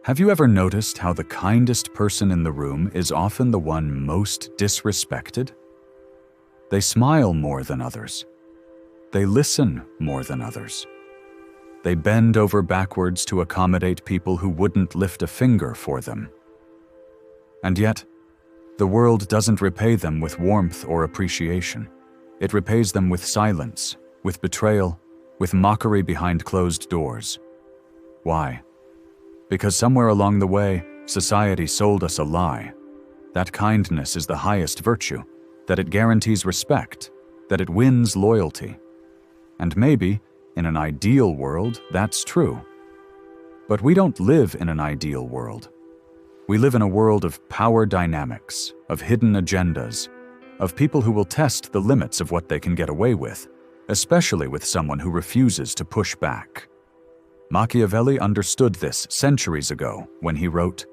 Have you ever noticed how the kindest person in the room is often the one most disrespected? They smile more than others. They listen more than others. They bend over backwards to accommodate people who wouldn't lift a finger for them. And yet, the world doesn't repay them with warmth or appreciation. It repays them with silence, with betrayal, with mockery behind closed doors. Why? Because somewhere along the way, society sold us a lie. That kindness is the highest virtue, that it guarantees respect, that it wins loyalty. And maybe, in an ideal world, that's true. But we don't live in an ideal world. We live in a world of power dynamics, of hidden agendas, of people who will test the limits of what they can get away with, especially with someone who refuses to push back. Machiavelli understood this centuries ago when he wrote,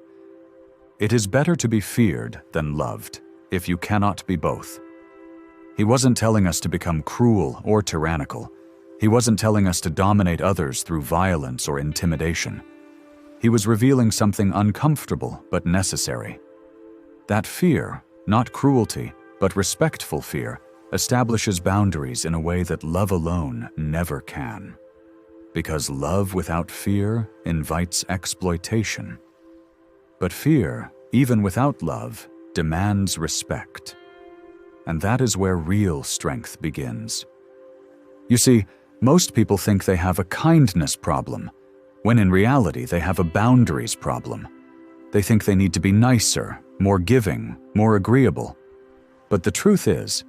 "It is better to be feared than loved, if you cannot be both." He wasn't telling us to become cruel or tyrannical. He wasn't telling us to dominate others through violence or intimidation. He was revealing something uncomfortable but necessary. That fear, not cruelty, but respectful fear, establishes boundaries in a way that love alone never can. Because love without fear invites exploitation. But fear, even without love, demands respect. And that is where real strength begins. You see, most people think they have a kindness problem, when in reality they have a boundaries problem. They think they need to be nicer, more giving, more agreeable. But the truth is,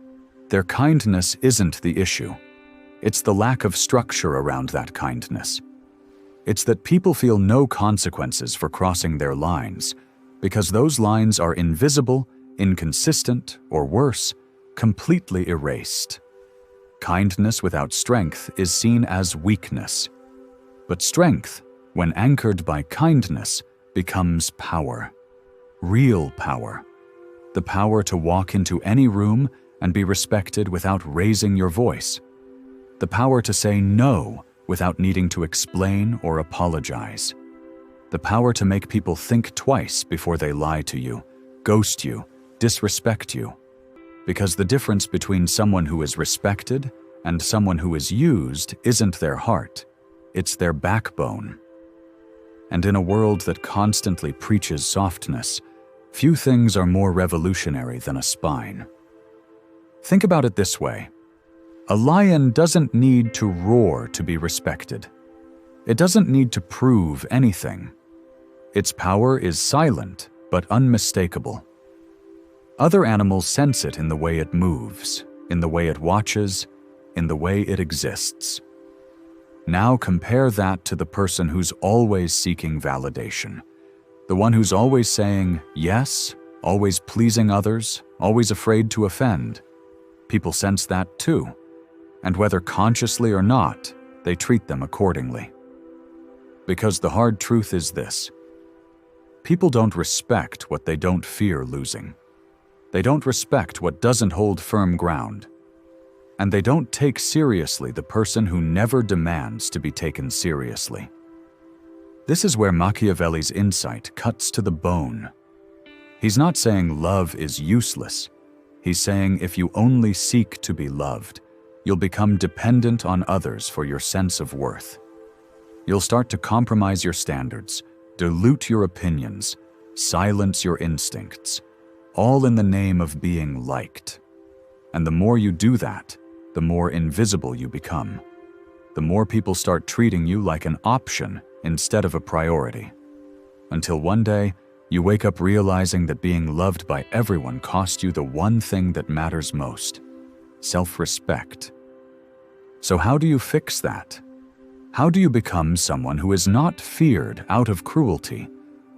their kindness isn't the issue. It's the lack of structure around that kindness. It's that people feel no consequences for crossing their lines, because those lines are invisible, inconsistent, or worse, completely erased. Kindness without strength is seen as weakness. But strength, when anchored by kindness, becomes power. Real power. The power to walk into any room and be respected without raising your voice. The power to say no without needing to explain or apologize. The power to make people think twice before they lie to you, ghost you, disrespect you. Because the difference between someone who is respected and someone who is used isn't their heart, it's their backbone. And in a world that constantly preaches softness, few things are more revolutionary than a spine. Think about it this way. A lion doesn't need to roar to be respected. It doesn't need to prove anything. Its power is silent but unmistakable. Other animals sense it in the way it moves, in the way it watches, in the way it exists. Now compare that to the person who's always seeking validation, the one who's always saying yes, always pleasing others, always afraid to offend. People sense that too, and whether consciously or not, they treat them accordingly. Because the hard truth is this: people don't respect what they don't fear losing. They don't respect what doesn't hold firm ground. And they don't take seriously the person who never demands to be taken seriously. This is where Machiavelli's insight cuts to the bone. He's not saying love is useless. He's saying if you only seek to be loved, you'll become dependent on others for your sense of worth. You'll start to compromise your standards, dilute your opinions, silence your instincts, all in the name of being liked. And the more you do that, the more invisible you become. The more people start treating you like an option instead of a priority. Until one day, you wake up realizing that being loved by everyone cost you the one thing that matters most: self-respect. So how do you fix that? How do you become someone who is not feared out of cruelty,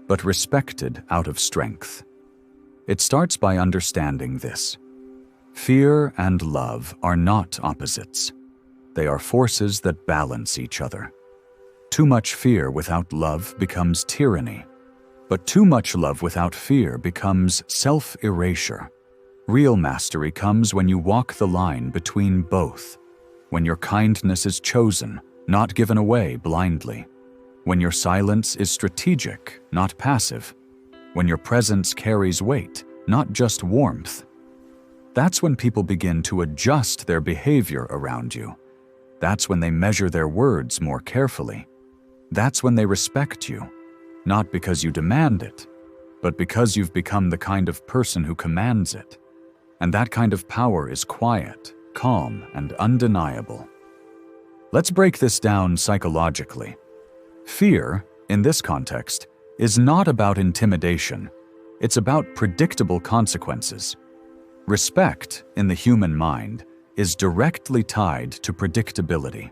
but respected out of strength? It starts by understanding this. Fear and love are not opposites. They are forces that balance each other. Too much fear without love becomes tyranny, but too much love without fear becomes self-erasure. Real mastery comes when you walk the line between both, when your kindness is chosen, not given away blindly, when your silence is strategic, not passive, when your presence carries weight, not just warmth. That's when people begin to adjust their behavior around you. That's when they measure their words more carefully. That's when they respect you, not because you demand it, but because you've become the kind of person who commands it. And that kind of power is quiet, calm, and undeniable. Let's break this down psychologically. Fear, in this context, is not about intimidation. It's about predictable consequences. Respect, in the human mind, is directly tied to predictability.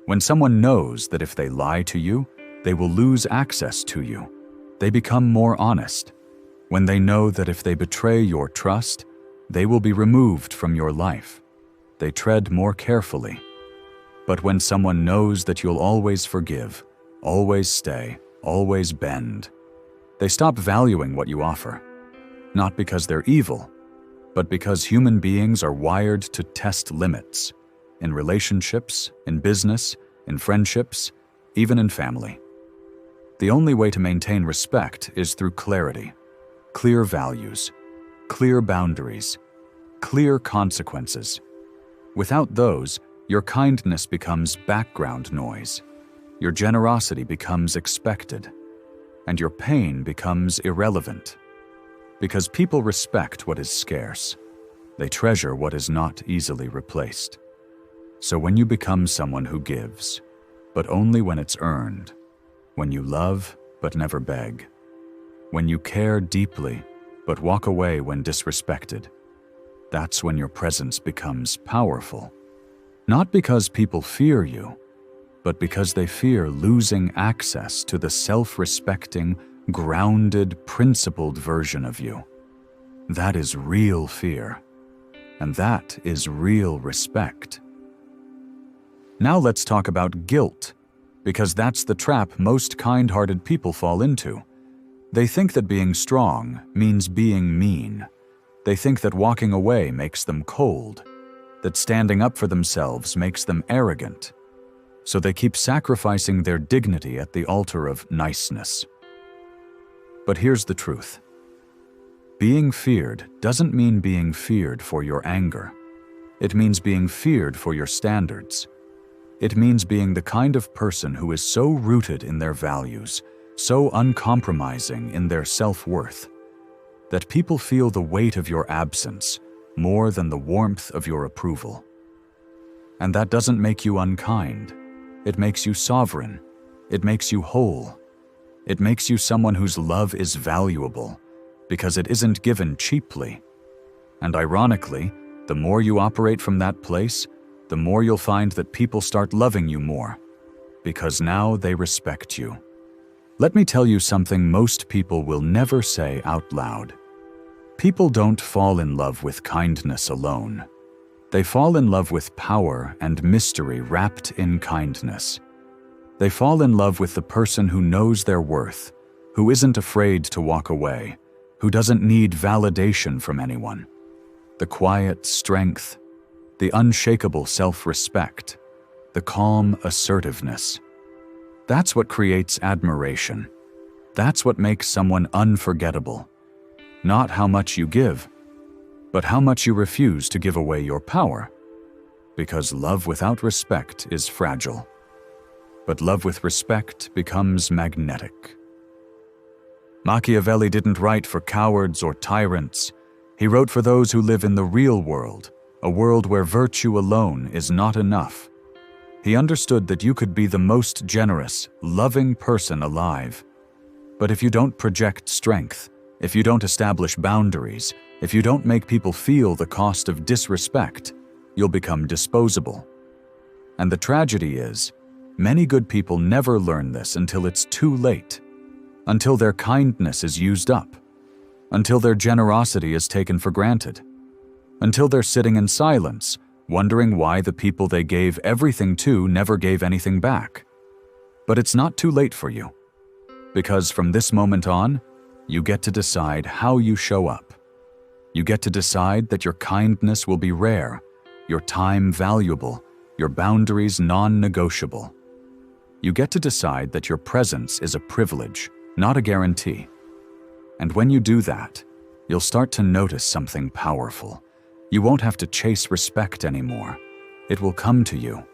When someone knows that if they lie to you, they will lose access to you, they become more honest. When they know that if they betray your trust, they will be removed from your life, they tread more carefully. But when someone knows that you'll always forgive, always stay, always bend, they stop valuing what you offer. Not because they're evil, but because human beings are wired to test limits, in relationships, in business, in friendships, even in family. The only way to maintain respect is through clarity, clear values, clear boundaries, clear consequences. Without those, your kindness becomes background noise, your generosity becomes expected, and your pain becomes irrelevant. Because people respect what is scarce, they treasure what is not easily replaced. So when you become someone who gives, but only when it's earned, when you love but never beg, when you care deeply but walk away when disrespected, that's when your presence becomes powerful. Not because people fear you, but because they fear losing access to the self-respecting, grounded, principled version of you. That is real fear, and that is real respect. Now let's talk about guilt, because that's the trap most kind-hearted people fall into. They think that being strong means being mean. They think that walking away makes them cold, that standing up for themselves makes them arrogant. So they keep sacrificing their dignity at the altar of niceness. But here's the truth. Being feared doesn't mean being feared for your anger. It means being feared for your standards. It means being the kind of person who is so rooted in their values, so uncompromising in their self-worth, that people feel the weight of your absence more than the warmth of your approval. And that doesn't make you unkind. It makes you sovereign. It makes you whole. It makes you someone whose love is valuable, because it isn't given cheaply. And ironically, the more you operate from that place, the more you'll find that people start loving you more, because now they respect you. Let me tell you something most people will never say out loud. People don't fall in love with kindness alone. They fall in love with power and mystery wrapped in kindness. They fall in love with the person who knows their worth, who isn't afraid to walk away, who doesn't need validation from anyone. The quiet strength, the unshakable self-respect, the calm assertiveness. That's what creates admiration. That's what makes someone unforgettable. Not how much you give, but how much you refuse to give away your power. Because love without respect is fragile. But love with respect becomes magnetic. Machiavelli didn't write for cowards or tyrants. He wrote for those who live in the real world, a world where virtue alone is not enough. He understood that you could be the most generous, loving person alive. But if you don't project strength, if you don't establish boundaries, if you don't make people feel the cost of disrespect, you'll become disposable. And the tragedy is, many good people never learn this until it's too late, until their kindness is used up, until their generosity is taken for granted, until they're sitting in silence, wondering why the people they gave everything to never gave anything back. But it's not too late for you, because from this moment on, you get to decide how you show up. You get to decide that your kindness will be rare, your time valuable, your boundaries non-negotiable. You get to decide that your presence is a privilege, not a guarantee. And when you do that, you'll start to notice something powerful. You won't have to chase respect anymore. It will come to you.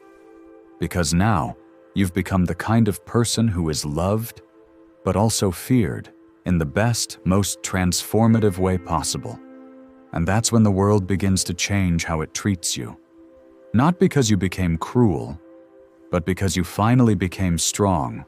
Because now, you've become the kind of person who is loved, but also feared in the best, most transformative way possible. And that's when the world begins to change how it treats you. Not because you became cruel, but because you finally became strong,